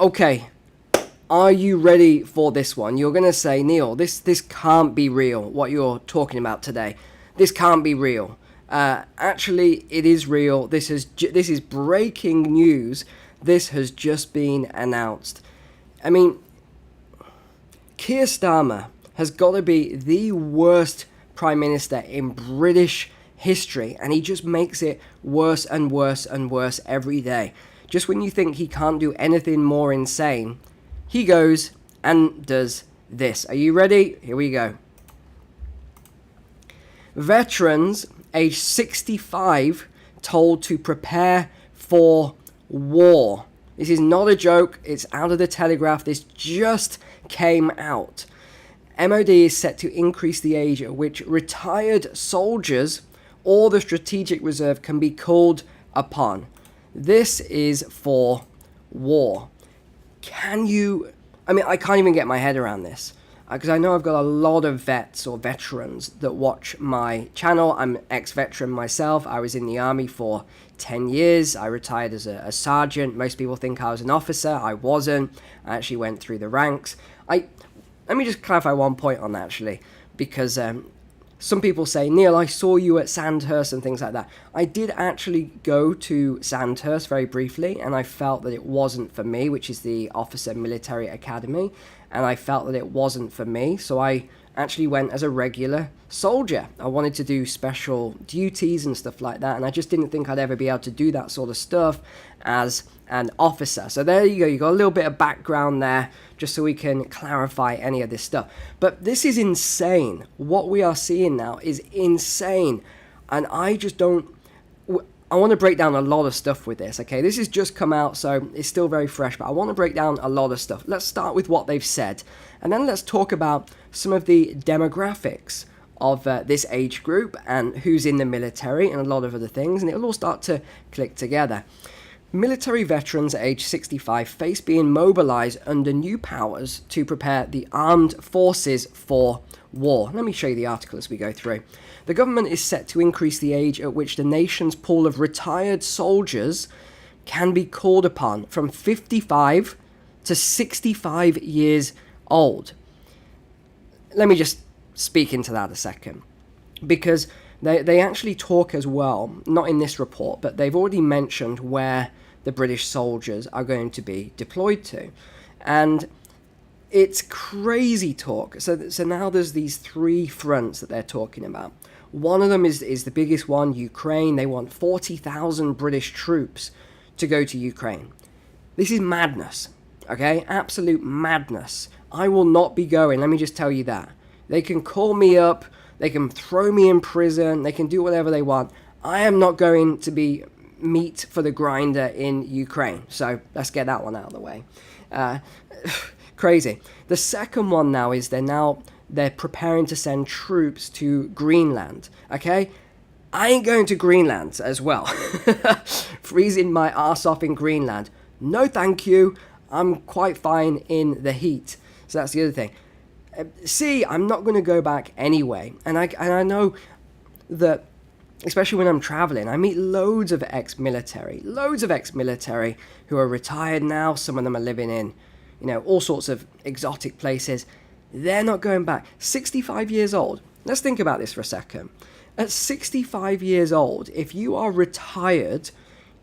Okay, are you ready for this one? You're going to say, Neil, this can't be real, what you're talking about today. This can't be real. Actually, it is real. This is breaking news. This has just been announced. I mean, Keir Starmer has got to be the worst Prime Minister in British history, and he just makes it worse and worse and worse every day. Just when you think he can't do anything more insane, he goes and does this. Are you ready? Here we go. Veterans aged 65 told to prepare for war. This is not a joke. It's out of the Telegraph. This just came out. MOD is set to increase the age at which retired soldiers or the Strategic Reserve can be called upon. This is for war. I can't even get my head around this. Because I know I've got a lot of vets or veterans that watch my channel. I'm ex-veteran myself. I was in the army for 10 years. I retired as a sergeant. Most people think I was an officer. I wasn't. I actually went through the ranks. Let me just clarify one point on that, actually, because some people say, Neil, I saw you at Sandhurst and things like that. I did actually go to Sandhurst very briefly, and I felt that it wasn't for me, which is the Officer Military Academy, and I felt that it wasn't for me, so I actually went as a regular soldier. I wanted to do special duties and stuff like that, and I just didn't think I'd ever be able to do that sort of stuff as an officer. So there you go, you got a little bit of background there, just so we can clarify any of this stuff. But this is insane. What we are seeing now is insane, and I want to break down a lot of stuff with this, okay? This has just come out, so it's still very fresh, but I want to break down a lot of stuff. Let's start with what they've said, and then let's talk about some of the demographics of this age group and who's in the military and a lot of other things, and it'll all start to click together. Military veterans at age 65 face being mobilized under new powers to prepare the armed forces for war. Let me show you the article as we go through. The government is set to increase the age at which the nation's pool of retired soldiers can be called upon from 55 to 65 years old. Let me just speak into that a second, because they actually talk as well, not in this report, but they've already mentioned where the British soldiers are going to be deployed to. And it's crazy talk. So now there's these three fronts that they're talking about. One of them is the biggest one, Ukraine. They want 40,000 British troops to go to Ukraine. This is madness, okay? Absolute madness. I will not be going, let me just tell you that. They can call me up, they can throw me in prison, they can do whatever they want. I am not going to be meat for the grinder in Ukraine. So let's get that one out of the way. Crazy. The second one now is they're preparing to send troops to Greenland. Okay? I ain't going to Greenland as well. Freezing my arse off in Greenland. No thank you. I'm quite fine in the heat. So that's the other thing. I'm not going to go back anyway. And I know that, especially when I'm traveling, I meet loads of ex-military who are retired now. Some of them are living in, all sorts of exotic places. They're not going back. 65 years old. Let's think about this for a second. At 65 years old, if you are retired,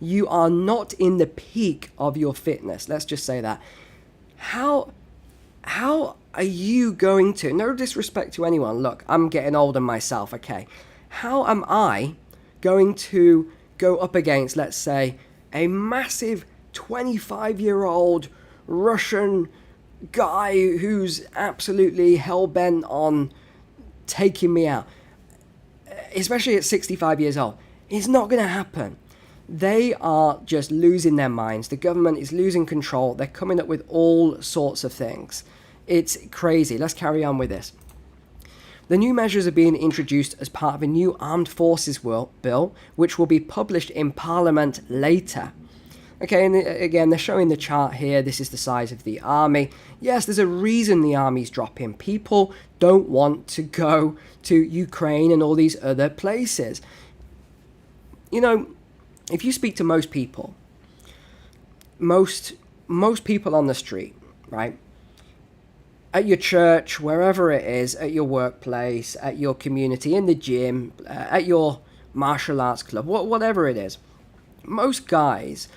you are not in the peak of your fitness. Let's just say that. How are you going to, no disrespect to anyone, look, I'm getting older myself, okay. How am I going to go up against, let's say, a massive 25-year-old Russian guy who's absolutely hell-bent on taking me out, especially at 65 years old? It's not going to happen. They are just losing their minds. The government is losing control. They're coming up with all sorts of things. It's crazy. Let's carry on with this. The new measures are being introduced as part of a new armed forces bill, which will be published in Parliament later. Okay, and again, they're showing the chart here. This is the size of the army. Yes, there's a reason the army's dropping. People don't want to go to Ukraine and all these other places. If you speak to most people, most most people on the street, right? At your church, wherever it is, at your workplace, at your community, in the gym, at your martial arts club, whatever it is, most guys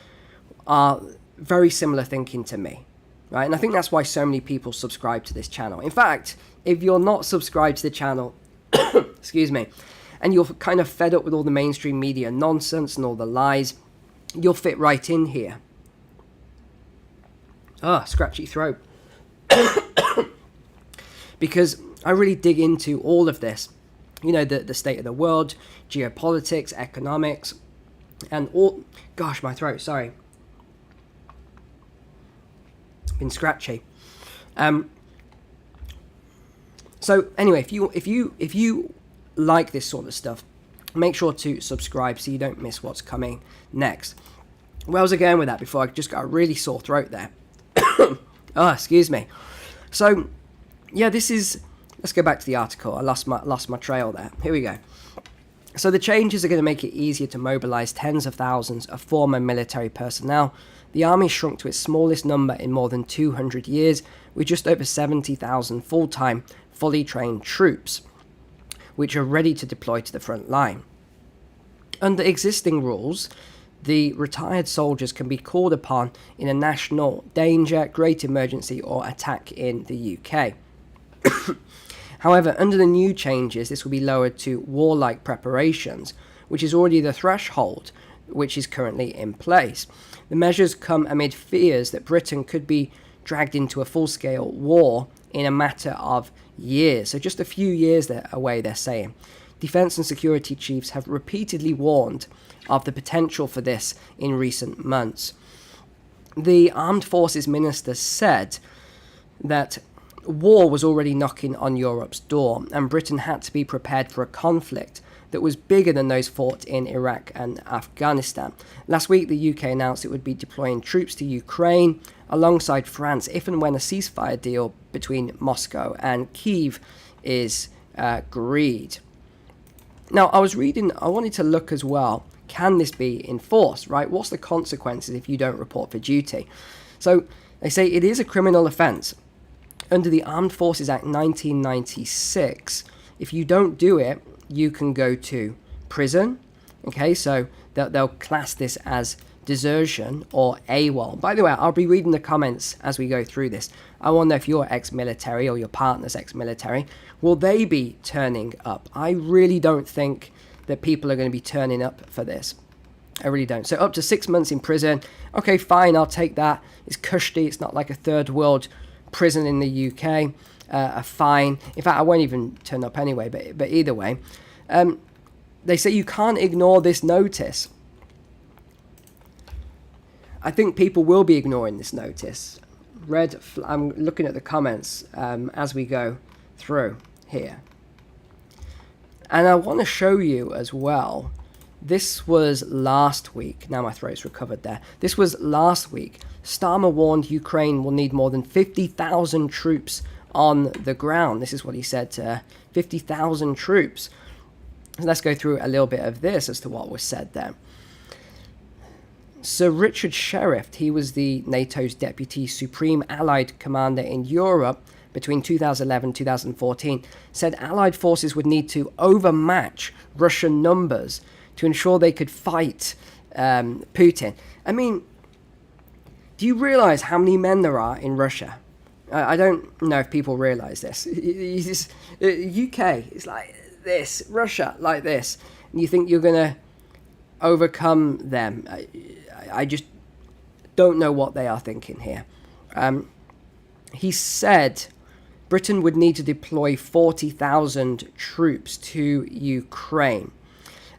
are very similar thinking to me, right? And I think that's why so many people subscribe to this channel. In fact, if you're not subscribed to the channel, excuse me, and you're kind of fed up with all the mainstream media nonsense and all the lies, you'll fit right in here. Scratchy throat. Because I really dig into all of this. You know, the state of the world, geopolitics, economics, and all... Gosh, my throat, sorry. Been scratchy. So anyway, if you like this sort of stuff, make sure to subscribe so you don't miss what's coming next. Where was I going with that before I just got a really sore throat there? Excuse me. So, yeah, this is... Let's go back to the article. I lost my trail there. Here we go. So the changes are going to make it easier to mobilize tens of thousands of former military personnel. The army shrunk to its smallest number in more than 200 years, with just over 70,000 full-time, fully trained troops, which are ready to deploy to the front line. Under existing rules, the retired soldiers can be called upon in a national danger, great emergency, or attack in the UK. However, under the new changes, this will be lowered to warlike preparations, which is already the threshold which is currently in place. The measures come amid fears that Britain could be dragged into a full-scale war in a matter of years. So just a few years away, they're saying. Defence and security chiefs have repeatedly warned of the potential for this in recent months. The Armed Forces Minister said that war was already knocking on Europe's door, and Britain had to be prepared for a conflict that was bigger than those fought in Iraq and Afghanistan. Last week, the UK announced it would be deploying troops to Ukraine alongside France if and when a ceasefire deal between Moscow and Kyiv is agreed. Now, I wanted to look as well, can this be enforced, right? What's the consequences if you don't report for duty? So, they say it is a criminal offence. Under the Armed Forces Act 1996, if you don't do it, you can go to prison. Okay, so they'll class this as desertion or AWOL. By the way, I'll be reading the comments as we go through this. I want to know if you're ex-military or your partner's ex-military. Will they be turning up? I really don't think that people are going to be turning up for this. I really don't. So up to 6 months in prison. Okay, fine, I'll take that. It's cushy. It's not like a third world prison in the UK. A fine. In fact, I won't even turn up anyway, but either way. They say you can't ignore this notice. I think people will be ignoring this notice. I'm looking at the comments as we go through here. And I want to show you as well, this was last week. Now my throat's recovered there. This was last week. Starmer warned Ukraine will need more than 50,000 troops on the ground. This is what he said, 50,000 troops. Let's go through a little bit of this as to what was said there. Sir Richard Sheriff, he was the NATO's Deputy Supreme Allied Commander in Europe between 2011 and 2014, said Allied forces would need to overmatch Russian numbers to ensure they could fight Putin. I mean, do you realize how many men there are in Russia? I don't know if people realize this. UK is like this, Russia like this, and you think you're going to overcome them. I just don't know what they are thinking here. He said Britain would need to deploy 40,000 troops to Ukraine.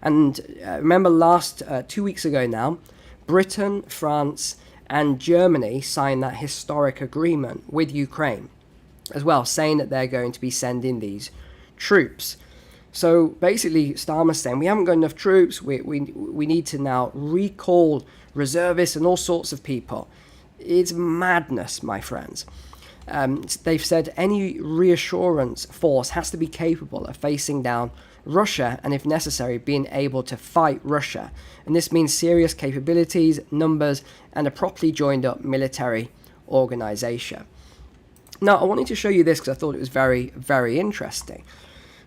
And remember 2 weeks ago now, Britain, France, and Germany signed that historic agreement with Ukraine as well, saying that they're going to be sending these troops. So basically, Starmer's saying we haven't got enough troops. We need to now recall reservists and all sorts of people. It's madness, my friends. They've said any reassurance force has to be capable of facing down Russia, and if necessary, being able to fight Russia. And this means serious capabilities, numbers, and a properly joined up military organization. Now, I wanted to show you this because I thought it was very, very interesting.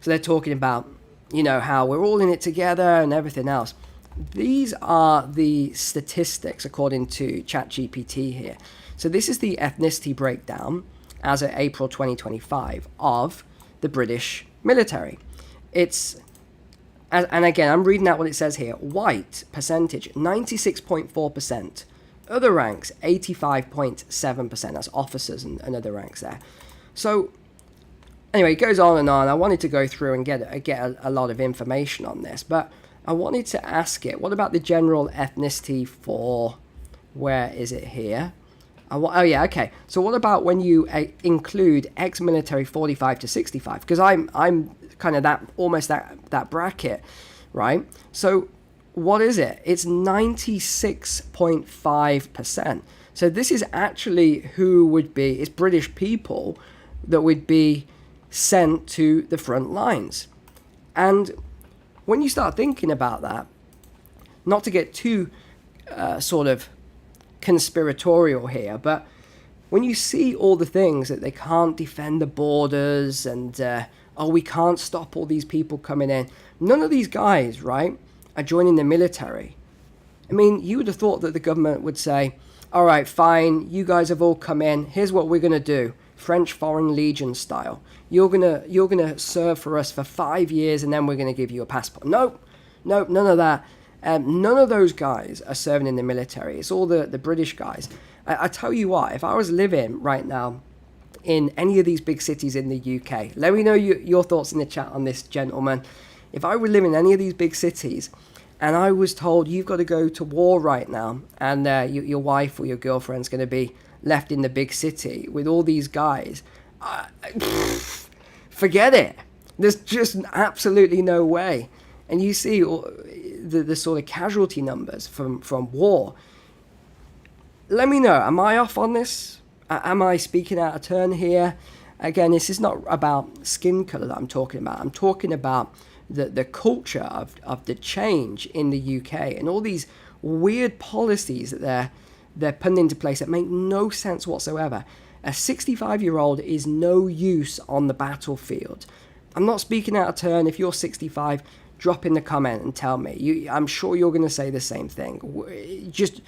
So they're talking about, how we're all in it together and everything else. These are the statistics according to ChatGPT here. So this is the ethnicity breakdown as of April 2025 of the British military. It's, and again, I'm reading out what it says here. White percentage, 96.4%. Other ranks, 85.7%. That's officers and other ranks there. So anyway, it goes on and on. I wanted to go through and get a lot of information on this, but I wanted to ask it, what about the general ethnicity for, where is it here? Oh yeah, okay. So what about when you include ex-military 45 to 65? Because I'm kind of that bracket, right? So what is it? It's 96.5%. So this is actually who would be, it's British people that would be sent to the front lines. And when you start thinking about that, not to get too sort of conspiratorial here, but when you see all the things that they can't defend the borders and we can't stop all these people coming in, none of these guys, right, are joining the military. I mean, you would have thought that the government would say, all right, fine, you guys have all come in, here's what we're going to do, French Foreign Legion style. You're gonna serve for us for 5 years and then we're going to give you a passport. Nope, none of that. None of those guys are serving in the military. It's all the British guys. I tell you what, if I was living right now in any of these big cities in the UK, let me know your thoughts in the chat on this, gentlemen. If I were living in any of these big cities and I was told you've got to go to war right now and your wife or your girlfriend's going to be left in the big city with all these guys, forget it. There's just absolutely no way. And you see the sort of casualty numbers from war. Let me know, am I off on this? Am I speaking out of turn here? Again, this is not about skin colour that I'm talking about. I'm talking about the culture of the change in the UK and all these weird policies that they're putting into place that make no sense whatsoever. A 65-year-old is no use on the battlefield. I'm not speaking out of turn. If you're 65, drop in the comment and tell me. I'm sure you're going to say the same thing. Just,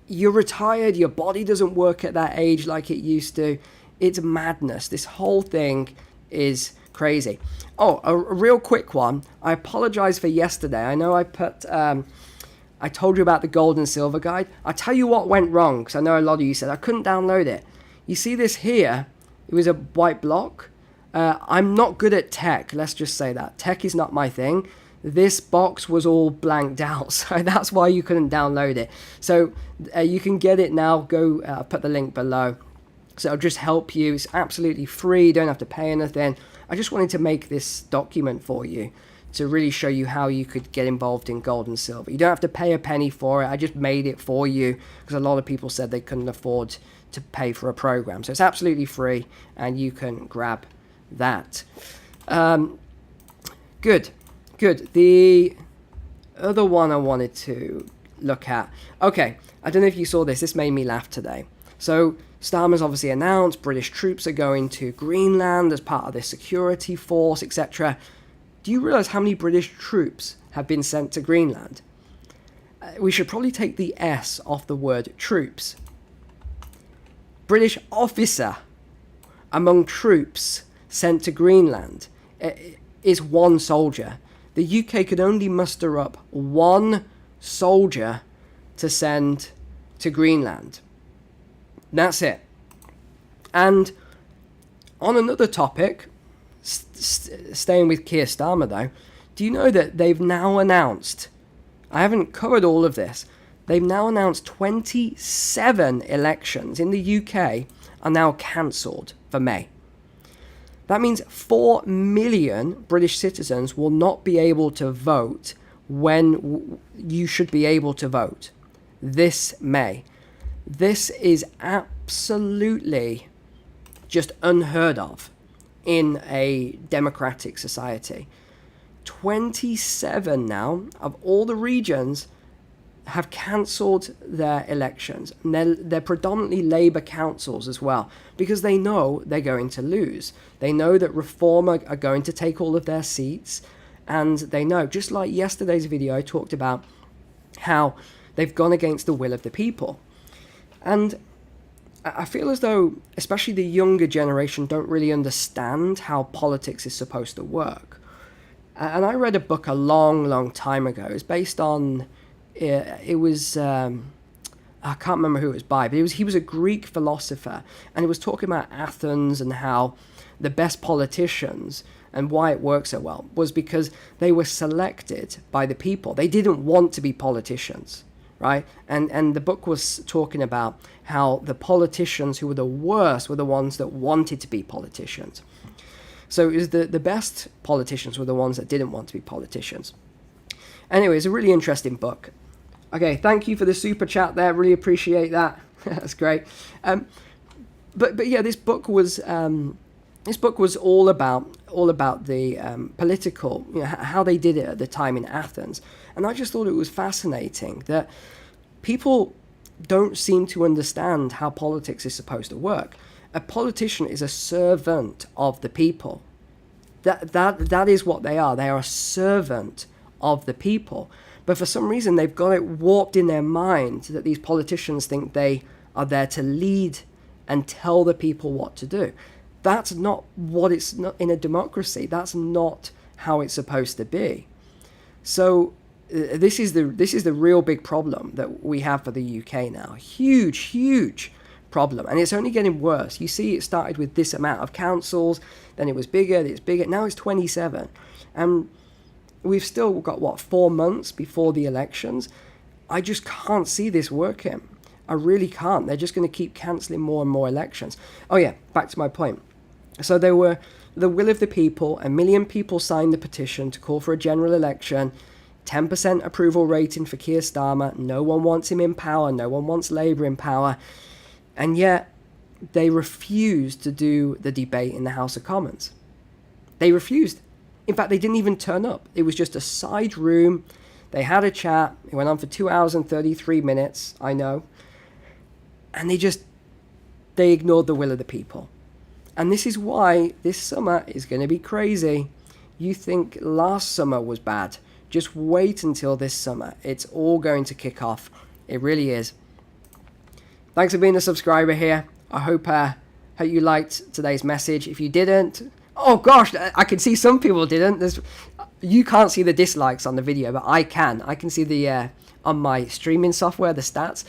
you're retired, your body doesn't work at that age like it used to. It's madness. This whole thing is crazy. Oh, a real quick one. I apologize for yesterday. I know I put... I told you about the gold and silver guide. I'll tell you what went wrong, because I know a lot of you said I couldn't download it. You see this here? It was a white block. I'm not good at tech, let's just say that. Tech is not my thing. This box was all blanked out, so that's why you couldn't download it. So you can get it now. Go put the link below. So it'll just help you. It's absolutely free. You don't have to pay anything. I just wanted to make this document for you to really show you how you could get involved in gold and silver. You don't have to pay a penny for it. I just made it for you because a lot of people said they couldn't afford to pay for a program. So it's absolutely free and you can grab that. Good. The other one I wanted to look at. Okay, I don't know if you saw this. This made me laugh today. So Starmer's obviously announced British troops are going to Greenland as part of their security force, etc. Do you realise how many British troops have been sent to Greenland? We should probably take the S off the word troops. British officer among troops sent to Greenland is one soldier. The UK could only muster up one soldier to send to Greenland. That's it. And on another topic, staying with Keir Starmer though, do you know that they've now announced, I haven't covered all of this, they've now announced 27 elections in the UK are now cancelled for May. That means 4 million British citizens will not be able to vote when you should be able to vote this May. This is absolutely just unheard of in a democratic society. 27 now of all the regions have cancelled their elections. And they're predominantly Labour councils as well, because they know they're going to lose. They know that Reform are going to take all of their seats, and they know, just like yesterday's video, I talked about how they've gone against the will of the people. And I feel as though, especially the younger generation, don't really understand how politics is supposed to work. And I read a book a long time ago. It's based on... It was I can't remember who it was by, but he was a Greek philosopher, and he was talking about Athens and how the best politicians and why it works so well was because they were selected by the people. They didn't want to be politicians, right? And the book was talking about how the politicians who were the worst were the ones that wanted to be politicians. So it was the best politicians were the ones that didn't want to be politicians. Anyway, it's a really interesting book. Okay, thank you for the super chat there. Really appreciate that. That's great. But yeah, this book was all about the political, how they did it at the time in Athens, and I just thought it was fascinating that people don't seem to understand how politics is supposed to work. A politician is a servant of the people. That is what they are. They are a servant of the people. But for some reason, they've got it warped in their mind that these politicians think they are there to lead and tell the people what to do. That's not what it's not in a democracy. That's not how it's supposed to be. So this is the real big problem that we have for the UK now. Huge problem, and it's only getting worse. You see, it started with this amount of councils, then it was bigger, now it's 27, and we've still got 4 months before the elections. I just can't see this working. I really can't. They're just going to keep cancelling more and more elections. Oh yeah, back to my point. So there were the will of the people. 1 million people signed the petition to call for a general election. 10% approval rating for Keir Starmer. No one wants him in power. No one wants Labour in power. And yet they refused to do the debate in the House of Commons. They refused. In fact, they didn't even turn up. It was just a side room. They had a chat. It went on for 2 hours and 33 minutes, I know. And they ignored the will of the people. And this is why this summer is going to be crazy. You think last summer was bad. Just wait until this summer. It's all going to kick off. It really is. Thanks for being a subscriber here. I hope you liked today's message. If you didn't... Oh gosh, I can see some people didn't. You can't see the dislikes on the video, but I can. I can see the on my streaming software, the stats.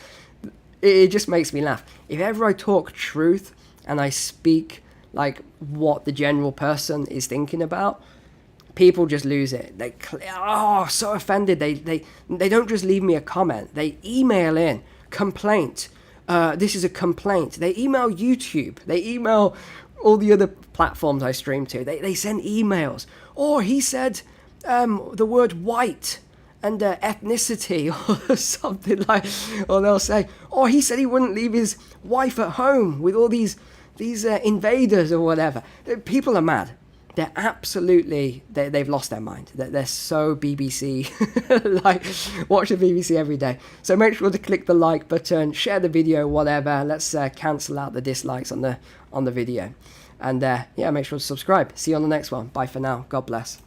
It just makes me laugh. If ever I talk truth and I speak like what the general person is thinking about, people just lose it. So offended. They don't just leave me a comment. They email in complaint. This is a complaint. They email YouTube. They email all the other platforms I stream to. They send emails. Or he said the word white and ethnicity or something like, or they'll say, oh, he said he wouldn't leave his wife at home with all these invaders or whatever. People are mad. They're absolutely, they've lost their mind. They're so BBC, like, watch the BBC every day. So make sure to click the like button, share the video, whatever. Let's cancel out the dislikes on the video. And yeah, make sure to subscribe. See you on the next one. Bye for now. God bless.